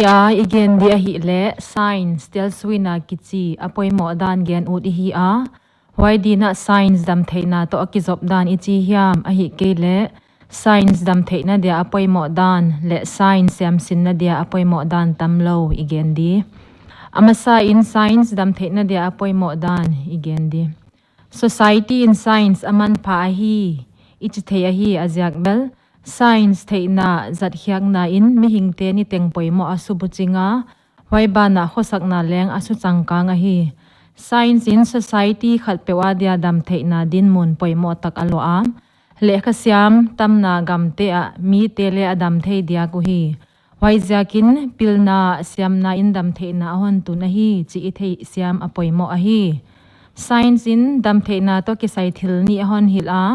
a igen dia hi le science tel suina kichi apoi mo dan gen ut hi a why dina science dam theina to akizop dan ichi hiam a hi ke le science dam theina dia apoi mo dan le science yam sin na dia apoi mo dan tamlo igen di amasa in science dam theina dia apoi mo dan igen di society in science aman pha hi ichi thei hi azyak bel science theina zat hiak na in mi hingte ni tengpoi mo asubu chinga waiba na khosak na leng asu changka nga hi science in society khat pewa dia dam theina din mun poimo tak alo a lekha siam tamna gamte a mi tele adam thei dia ku hi waizakin pilna siamna in dam theina hon tu na hi chi thei siam apoimo a hi science in dam theina to ki sai thil ni hon hil a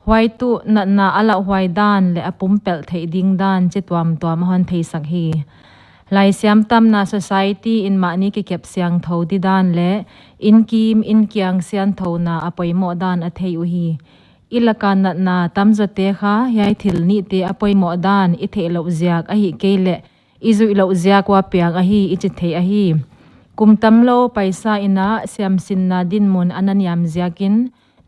wai tu na ala wai dan le apum pel thei ding dan che tuam hon thei sak hi lai siam tam na society in ma ni ki kep siang tho di dan le in kim in kyang sian tho na apoi mo dan a thei u hi ilaka na tam zo te kha yai thil ni te apoi mo dan i the lo ziak a hi ke le izu lo ziak wa piang a hi i chi thei a hi kum tam lo paisa ina siam sin na din mun ananiam ziakin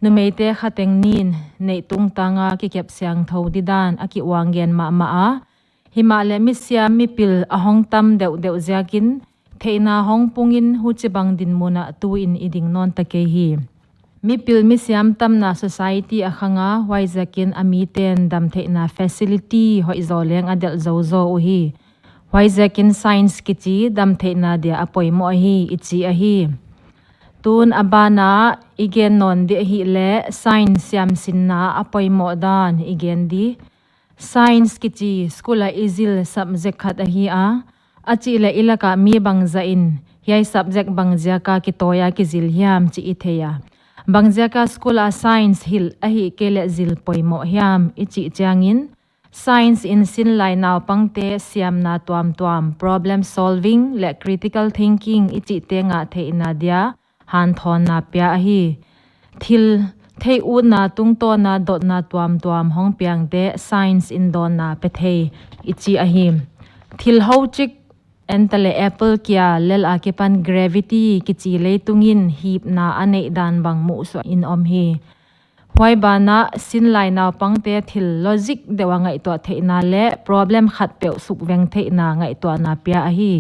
numeite khateng nin nei tung tanga ki kep siang tho di dan aki wanggen ma a himale mi siam mi pil ahong tam deu ziakin theina hong pungin hu chi bang din muna tu in iding non ta ke hi mi pil mi siam tam na society akhanga waizakin ami ten dam theina facility hoi zo leng adel zo u hi waizakin science kichi dam theina dia apoi mo hi ichi a hi tun abana igen non de hi le science siam sinna apoi mo dan igen di science kichi skula izil subject khat a hi a achi le ilaka mi bangza in yai subject bangja ka ki toya ki zil hiam chi itheya bangja ka skula science hil a hi kele zil poimo hiam ichi changin science in sin lai naw pangte siam na tuam problem solving le critical thinking ichi te nga theina dia han thon na pya hi thil thei u na tung to na dot na tuam hong piang te science in don na pe thei ichi a hi thil ho chik entale apple kya lel akipan gravity kichi le tungin hip na ane dan bang mu so in om hi wai bana sin lai naw pangte thil logic dewa ngai to theina le problem khat pe suk veng theina ngai to na pya a hi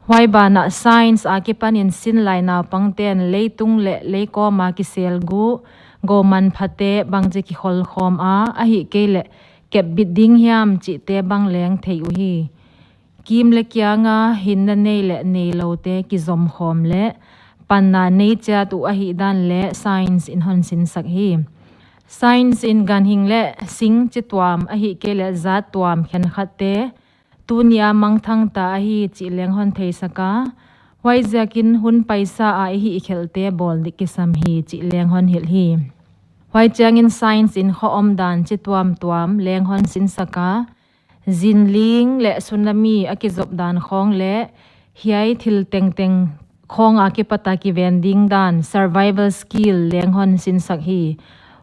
wai bana science akipan in sin lai naw pangten leitung le leiko ma ki sel gu go man phate bangje ki khol khom a hi ke le kep biding hiam chi te bang leng thei u hi kim le kyanga hin na nei le nei lo te ki zom khom le panna nei cha tu a hi dan le science in hon sin sak hi science in gan hing le sing chi tuam a hi ke le za tuam khen khate tunia mangthang ta hi chi leng hon thei saka wai zakin hun paisa a hi khelte bol dikisam hi chi leng hon hil hi wai changin science in kho om dan chi tuam leng hon sin saka zinling le tsunami akizop dan khong le hiai thil teng khong akipata ki vending dan survival skill leng hon sin sak hi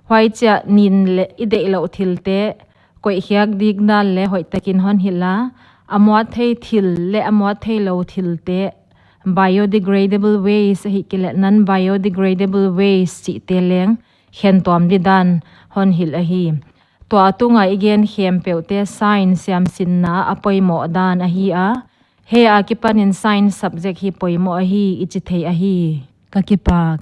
wai cha nin le ide lo thilte koi hiak dik dan le hoi takin hon hila amwa thei thil le amwa thei lo thilte biodegradable waste hi kile non biodegradable waste chi te leng hen tom di dan hon hil a hi to atunga igen hem peute science yam sinna apoi mo dan a hi a he akipan in science subject hi poimo a hi ichi thei a hi kakipak